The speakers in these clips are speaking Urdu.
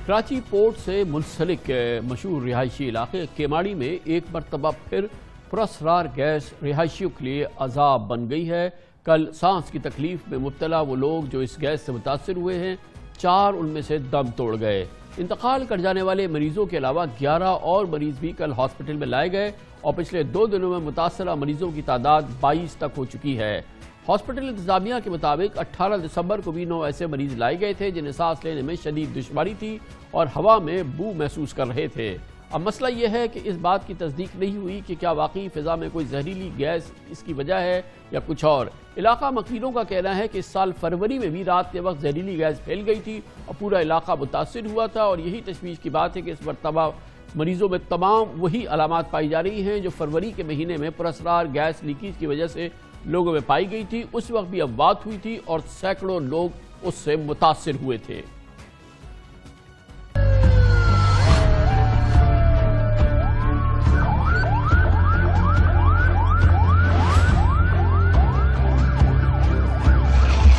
کراچی پورٹ سے منسلک مشہور رہائشی علاقے کیماڑی میں ایک مرتبہ پھر پراسرار گیس رہائشیوں کے لیے عذاب بن گئی ہے۔ کل سانس کی تکلیف میں مبتلا وہ لوگ جو اس گیس سے متاثر ہوئے ہیں، 4 ان میں سے دم توڑ گئے۔ انتقال کر جانے والے مریضوں کے علاوہ 11 اور مریض بھی کل ہاسپٹل میں لائے گئے اور پچھلے 2 دنوں میں متاثرہ مریضوں کی تعداد 22 تک ہو چکی ہے۔ ہاسپٹل انتظامیہ کے مطابق 18 دسمبر کو بھی 9 ایسے مریض لائے گئے تھے جنہیں سانس لینے میں شدید دشواری تھی اور ہوا میں بو محسوس کر رہے تھے۔ اب مسئلہ یہ ہے کہ اس بات کی تصدیق نہیں ہوئی کہ کیا واقعی فضا میں کوئی زہریلی گیس اس کی وجہ ہے یا کچھ اور۔ علاقہ مکینوں کا کہنا ہے کہ اس سال فروری میں بھی رات کے وقت زہریلی گیس پھیل گئی تھی اور پورا علاقہ متاثر ہوا تھا، اور یہی تشویش کی بات ہے کہ اس مرتبہ مریضوں میں تمام وہی علامات پائی جا رہی ہیں جو فروری کے مہینے میں پراسرار گیس لیکیج کی وجہ سے لوگوں میں پائی گئی تھی۔ اس وقت بھی اموات ہوئی تھی اور سینکڑوں لوگ اس سے متاثر ہوئے تھے۔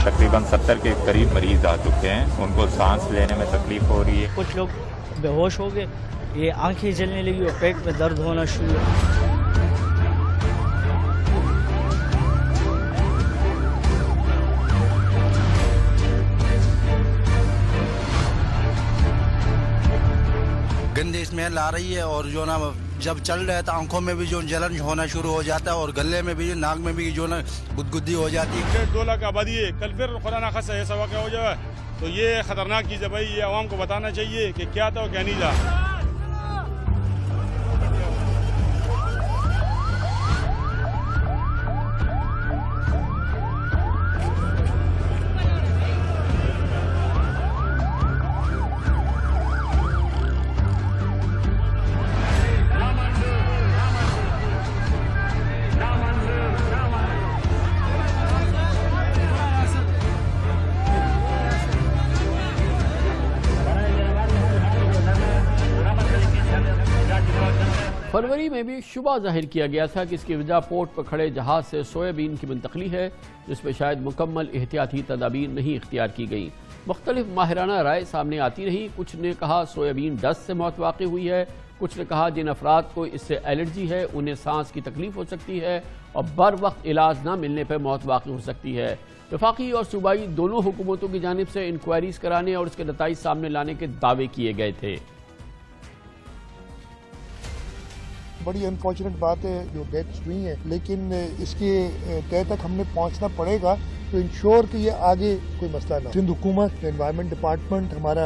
تقریباً 70 کے قریب مریض آ چکے ہیں، ان کو سانس لینے میں تکلیف ہو رہی ہے۔ کچھ لوگ بے ہوش ہو گئے، یہ آنکھیں جلنے لگی اور پیٹ میں درد ہونا شروع ہوا۔ گندی اسمیل آ رہی ہے اور جو نا جب چل رہا ہے تو آنکھوں میں بھی جو جلن ہونا شروع ہو جاتا ہے اور گلے میں بھی ناک میں بھی جو نا گدگدی ہو جاتی ہے۔ 2 لاکھ آبادی ہے، کل پھر خدا نخواستہ ایسا واقعہ ہو جائے تو یہ خطرناک چیز ہے بھائی، یہ عوام کو بتانا چاہیے کہ کیا تھا اور کیا نہیں تھا۔ فروری میں بھی شبہ ظاہر کیا گیا تھا کہ اس کی وجہ پورٹ پر کھڑے جہاز سے سویابین کی منتقلی ہے، جس میں شاید مکمل احتیاطی تدابیر نہیں اختیار کی گئیں۔ مختلف ماہرانہ رائے سامنے آتی رہی۔ کچھ نے کہا سویابین ڈسٹ سے موت واقع ہوئی ہے، کچھ نے کہا جن افراد کو اس سے الرجی ہے انہیں سانس کی تکلیف ہو سکتی ہے اور بر وقت علاج نہ ملنے پر موت واقع ہو سکتی ہے۔ وفاقی اور صوبائی دونوں حکومتوں کی جانب سے انکوائریز کرانے اور اس کے نتائج سامنے لانے کے دعوے کیے گئے تھے۔ بڑی انفارچونیٹ بات ہے جو ڈیتھس ہوئی ہیں، لیکن اس کے تہ تک ہم نے پہنچنا پڑے گا تو انشور کہ یہ آگے کوئی مسئلہ نہ ہو۔ سندھ حکومت، انوائرمنٹ ڈپارٹمنٹ، ہمارا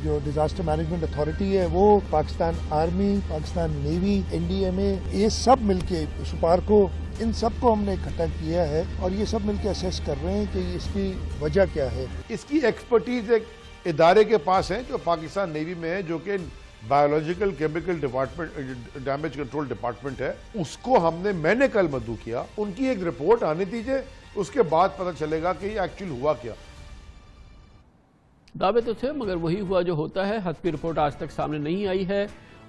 جو ڈیزاسٹر مینجمنٹ اتھارٹی ہے وہ، Pakistan army, Pakistan navy, NDMA، یہ سب مل کے سپارکو، ان سب کو ہم نے اکٹھا کیا ہے اور یہ سب مل کے اسیس کر رہے ہیں کہ اس کی وجہ کیا ہے۔ اس کی ایکسپرٹیز ایک ادارے کے پاس ہے جو پاکستان نیوی میں ہے، جو کہ biological chemical department, damage control department ہے، اس کو میں نے کل مدعو کیا۔ ان کی ایک رپورٹ آنے دیجئے، اس کے بعد پتہ چلے گا کہ یہ ایکچوئل ہوا کیا۔ دعوے تو تھے مگر وہی ہوا جو ہوتا ہے۔ حتمی رپورٹ آج تک سامنے نہیں آئی ہے،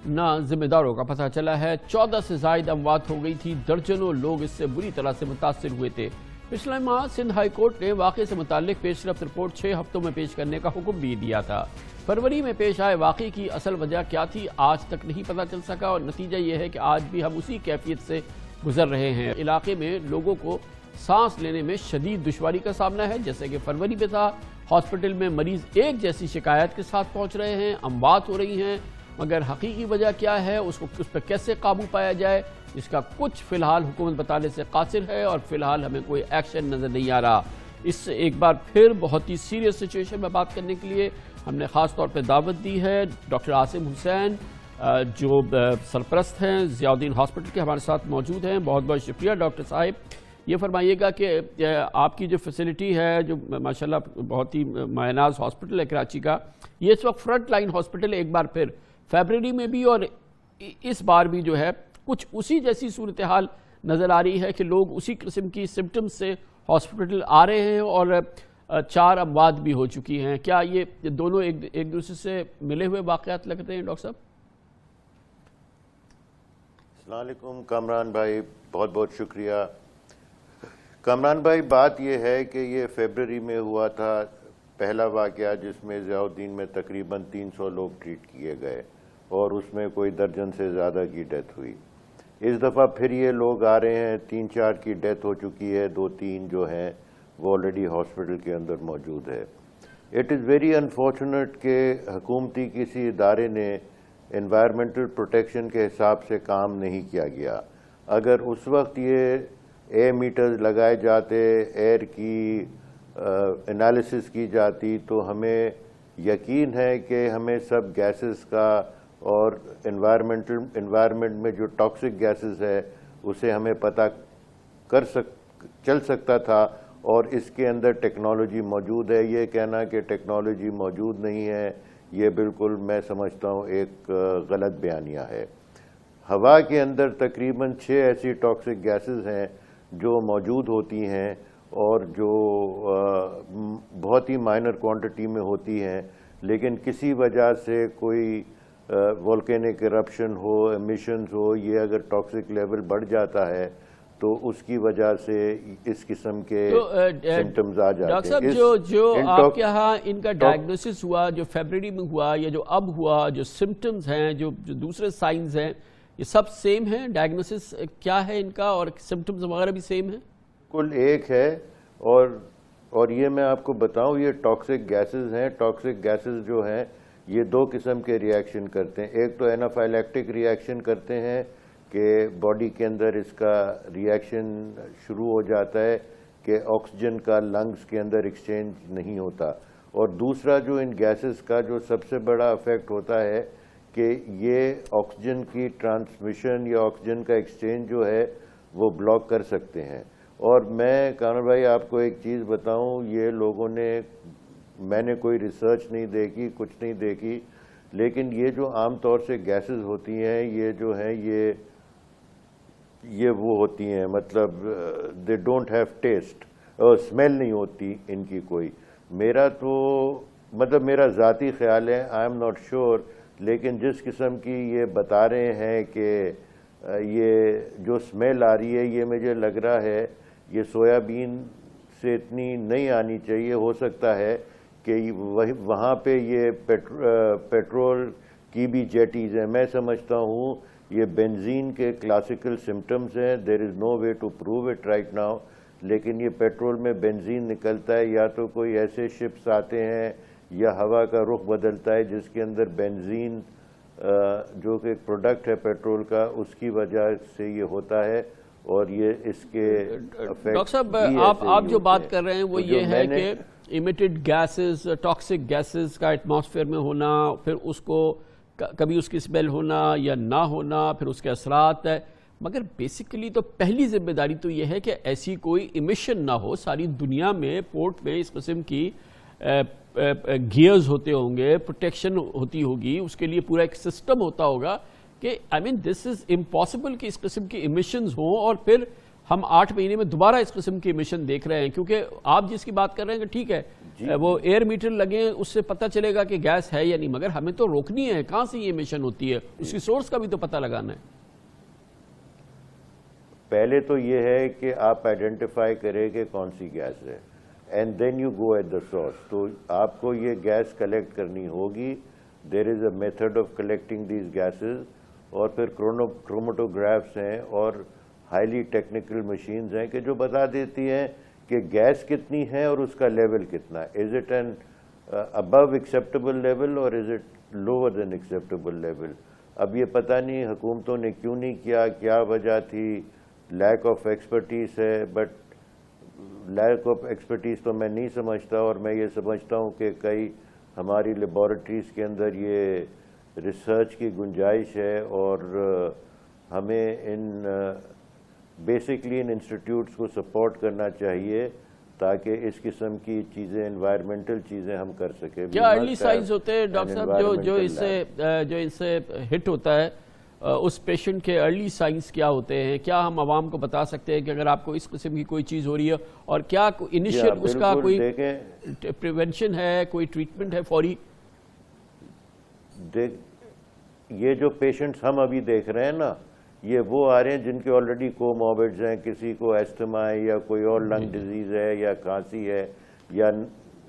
نہ ذمہ داروں کا پتہ چلا ہے۔ 14 سے زائد اموات ہو گئی تھی، درجنوں لوگ اس سے بری طرح سے متاثر ہوئے تھے۔ پچھلے ماہ سندھ ہائی کورٹ نے واقعے سے متعلق پیش رفت رپورٹ 6 ہفتوں میں پیش کرنے کا حکم بھی دیا تھا۔ فروری میں پیش آئے واقعے کی اصل وجہ کیا تھی آج تک نہیں پتہ چل سکا، اور نتیجہ یہ ہے کہ آج بھی ہم اسی کیفیت سے گزر رہے ہیں۔ علاقے میں لوگوں کو سانس لینے میں شدید دشواری کا سامنا ہے، جیسے کہ فروری میں تھا۔ ہاسپٹل میں مریض ایک جیسی شکایت کے ساتھ پہنچ رہے ہیں، اموات ہو رہی ہیں، مگر حقیقی وجہ کیا ہے، اس پر کیسے قابو پایا جائے، اس کا کچھ فی الحال حکومت بتانے سے قاصر ہے اور فی الحال ہمیں کوئی ایکشن نظر نہیں آ رہا۔ اس سے ایک بار پھر بہت ہی سیریس سچویشن میں بات کرنے کے لیے ہم نے خاص طور پہ دعوت دی ہے ڈاکٹر عاصم حسین، جو سرپرست ہیں ضیاء الدین ہاسپٹل کے، ہمارے ساتھ موجود ہیں۔ بہت بہت شکریہ ڈاکٹر صاحب۔ یہ فرمائیے گا کہ آپ کی جو فیسلٹی ہے، جو ماشاءاللہ بہت ہی مایہ ناز ہاسپٹل ہے کراچی کا، یہ اس وقت فرنٹ لائن ہاسپٹل ہے، ایک بار پھر فیبرری میں بھی اور اس بار بھی جو ہے کچھ اسی جیسی صورتحال نظر آ رہی ہے کہ لوگ اسی قسم کی سمپٹمز سے ہاسپٹل آ رہے ہیں اور 4 اموات بھی ہو چکی ہیں۔ کیا یہ دونوں ایک دوسرے سے ملے ہوئے واقعات لگتے ہیں ڈاکٹر صاحب؟ السلام علیکم کامران بھائی، بہت بہت شکریہ۔ کامران بھائی، بات یہ ہے کہ یہ فیبرری میں ہوا تھا پہلا واقعہ جس میں ضیاء الدین میں تقریباً 300 لوگ ٹریٹ کیے گئے اور اس میں کوئی درجن سے زیادہ کی ڈیتھ ہوئی. اس دفعہ پھر یہ لوگ آ رہے ہیں, 3-4 کی ڈیتھ ہو چکی ہے, 2-3 جو ہیں وہ آلریڈی ہاسپٹل کے اندر موجود ہے. اٹ از ویری انفارچونیٹ کہ حکومتی کسی ادارے نے انوائرمنٹل پروٹیکشن کے حساب سے کام نہیں کیا گیا. اگر اس وقت یہ ایئر میٹرز لگائے جاتے, ایئر کی انالیسس کی جاتی, تو ہمیں یقین ہے کہ ہمیں سب گیسز کا اور انوائرمنٹ میں جو ٹاکسک گیسز ہے اسے ہمیں پتہ چل سکتا تھا, اور اس کے اندر ٹیکنالوجی موجود ہے. یہ کہنا کہ ٹیکنالوجی موجود نہیں ہے یہ بالکل میں سمجھتا ہوں ایک غلط بیانیہ ہے. ہوا کے اندر تقریباً 6 ایسی ٹاکسک گیسز ہیں جو موجود ہوتی ہیں اور جو بہت ہی مائنر کوانٹٹی میں ہوتی ہیں, لیکن کسی وجہ سے کوئی والکینک ایرپشن ہو, ایمیشنز ہو, یہ اگر ٹاکسک لیول بڑھ جاتا ہے تو اس کی وجہ سے اس قسم کے سمٹمز آ جاتے ہیں. ڈاکٹر صاحب, جو آپ کے ہاں ان کا ڈائگنوسس ہوا, جو فیبرری میں ہوا یا جو اب ہوا, جو سمٹمز ہیں, جو دوسرے سائنز ہیں, یہ سب سیم ہیں؟ ڈائگنوسس کیا ہے ان کا اور سمٹمز وغیرہ بھی سیم ہیں؟ کل ایک ہے, اور یہ میں آپ کو بتاؤں یہ ٹاکسک گیسز ہیں. ٹاکسک گیسز جو ہیں یہ 2 قسم کے ریاکشن کرتے ہیں. ایک تو اینافائلیکٹک ریاکشن کرتے ہیں کہ باڈی کے اندر اس کا ریاکشن شروع ہو جاتا ہے کہ آکسیجن کا لنگز کے اندر ایکسچینج نہیں ہوتا, اور دوسرا جو ان گیسز کا جو سب سے بڑا افیکٹ ہوتا ہے کہ یہ آکسیجن کی ٹرانسمیشن یا آکسیجن کا ایکسچینج جو ہے وہ بلاک کر سکتے ہیں. اور میں کامران بھائی آپ کو ایک چیز بتاؤں, یہ لوگوں نے, میں نے کوئی ریسرچ نہیں دیکھی, کچھ نہیں دیکھی, لیکن یہ جو عام طور سے گیسز ہوتی ہیں یہ جو ہیں یہ وہ ہوتی ہیں, مطلب they don't have test, smell نہیں ہوتی ان کی کوئی. میرا تو مطلب میرا ذاتی خیال ہے, آئی ایم ناٹ شیور, لیکن جس قسم کی یہ بتا رہے ہیں کہ یہ جو اسمیل آ رہی ہے یہ مجھے لگ رہا ہے یہ سویابین سے اتنی نہیں آنی چاہیے. ہو سکتا ہے کہ وہاں پہ یہ پیٹرول کی بھی جیٹیز ہیں. میں سمجھتا ہوں یہ بنزین کے کلاسیکل سمٹمز ہیں. There is no way to prove it right now, لیکن یہ پیٹرول میں بنزین نکلتا ہے, یا تو کوئی ایسے شپس آتے ہیں یا ہوا کا رخ بدلتا ہے جس کے اندر بنزین جو کہ ایک پروڈکٹ ہے پیٹرول کا, اس کی وجہ سے یہ ہوتا ہے, اور یہ اس کے ڈاکٹر صاحب آپ جو بات کر رہے ہیں وہ یہ ہے کہ ایمیٹڈ گیسز, ٹاکسک گیسز کا ایٹماسفیئر میں ہونا, پھر اس کو کبھی اس کی اسمیل ہونا یا نہ ہونا, پھر اس کے اثرات ہے. مگر بیسیکلی تو پہلی ذمہ داری تو یہ ہے کہ ایسی کوئی ایمیشن نہ ہو. ساری دنیا میں پورٹ میں اس قسم کی گیئرز ہوتے ہوں گے, پروٹیکشن ہوتی ہوگی, اس کے لیے پورا ایک سسٹم ہوتا ہوگا کہ آئی مین دس از امپاسبل کہ اس قسم کی ایمیشنز ہوں اور پھر ہم 8 مہینے میں دوبارہ اس قسم کی ایمیشن دیکھ رہے ہیں. کیونکہ آپ جس کی بات کر رہے ہیں کہ ٹھیک ہے وہ ایئر میٹر لگے, اس سے پتہ چلے گا کہ گیس ہے یا نہیں, مگر ہمیں تو روکنی ہے. کہاں سے یہ ایمیشن ہوتی ہے, اس کی سورس کا بھی تو پتہ لگانا ہے. پہلے تو یہ ہے کہ آپ آئیڈینٹیفائی کریں کہ کون سی گیس ہے, and then you go at the source. تو آپ کو یہ گیس کلیکٹ کرنی ہوگی. There is a method of collecting these gases, اور پھر کرومٹوگرافس ہیں اور ہائیلی ٹیکنیکل مشینز ہیں کہ جو بتا دیتی ہیں کہ گیس کتنی ہے اور اس کا لیول کتنا ہے. Is it an above acceptable level اور is it lower than acceptable level. اب یہ پتہ نہیں حکومتوں نے کیوں نہیں کیا, کیا وجہ تھی, لیک آف ایکسپرٹیز ہے. بٹ لیک آف ایکسپرٹیز تو میں نہیں سمجھتا, اور میں یہ سمجھتا ہوں کہ کئی ہماری لیبارٹریز کے اندر یہ ریسرچ کی گنجائش ہے, اور ہمیں ان بیسکلی ان انسٹیٹیوٹس کو سپورٹ کرنا چاہیے تاکہ اس قسم کی چیزیں, انوائرمنٹل چیزیں ہم کر سکیں. کیا ارلی سائنز ہوتے ہیں ڈاکٹر صاحب جو اس سے ہٹ ہوتا ہے, اس پیشنٹ کے ارلی سائنز کیا ہوتے ہیں؟ کیا ہم عوام کو بتا سکتے ہیں کہ اگر آپ کو اس قسم کی کوئی چیز ہو رہی ہے, اور کیا انیشیل اس کا کوئی پریونشن ہے, کوئی ٹریٹمنٹ ہے فوری؟ یہ جو پیشنٹس ہم ابھی دیکھ رہے ہیں نا, یہ وہ آ رہے ہیں جن کے آلریڈی کوموربڈز ہیں, کسی کو ایستھما ہے یا کوئی اور لنگ ڈیزیز ہے یا کھانسی ہے یا